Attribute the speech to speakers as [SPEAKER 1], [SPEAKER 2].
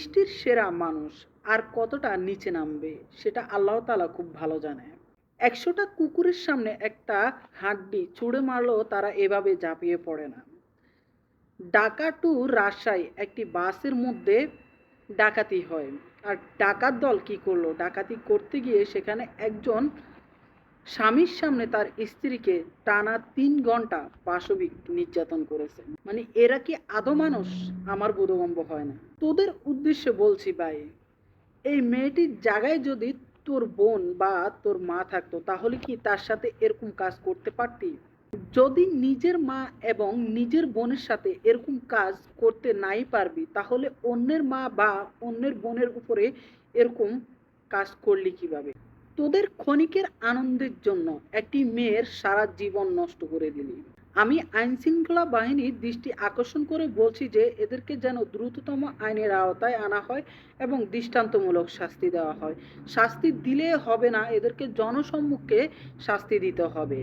[SPEAKER 1] সৃষ্টির সেরা মানুষ আর কতটা নিচে নামবে সেটা আল্লাহ তাআলা খুব ভালো জানে। ১০০টা কুকুরের সামনে একটা হাড্ডি ছুঁড়ে মারলেও তারা এভাবে ঝাঁপিয়ে পড়ে না। ঢাকা টু রাজশাহী একটি বাসের মধ্যে ডাকাতি হয়। আর ডাকাত দল কি করলো, ডাকাতি করতে গিয়ে সেখানে একজন স্বামীর সামনে তার স্ত্রীকে টানা ৩ ঘন্টা পাশবিক নির্যাতন করেছে। মানে এরা কি আদৌ মানুষ? আমার বোধগম্য হয় না। তোদের উদ্দেশ্যে বলছি ভাই, এই মেয়েটির জায়গায় যদি তোর বোন বা তোর মা থাকতো তাহলে কি তার সাথে এরকম কাজ করতে পারতি? যদি নিজের মা এবং নিজের বোনের সাথে এরকম কাজ করতে নাই পারবি তাহলে অন্যের মা বা অন্যের বোনের উপরে এরকম কাজ করলি কিভাবে? তোদের ক্ষণিকের আনন্দের জন্য একটি মেয়ের সারা জীবন নষ্ট করে দিলি। আমি আইন শৃঙ্খলা বাহিনীর দৃষ্টি আকর্ষণ করে বলছি যে এদেরকে যেন দ্রুততম আইনের আওতায় আনা হয় এবং দৃষ্টান্তমূলক শাস্তি দেওয়া হয়। শাস্তি দিলে হবে না, এদেরকে জনসম্মুখে শাস্তি দিতে হবে।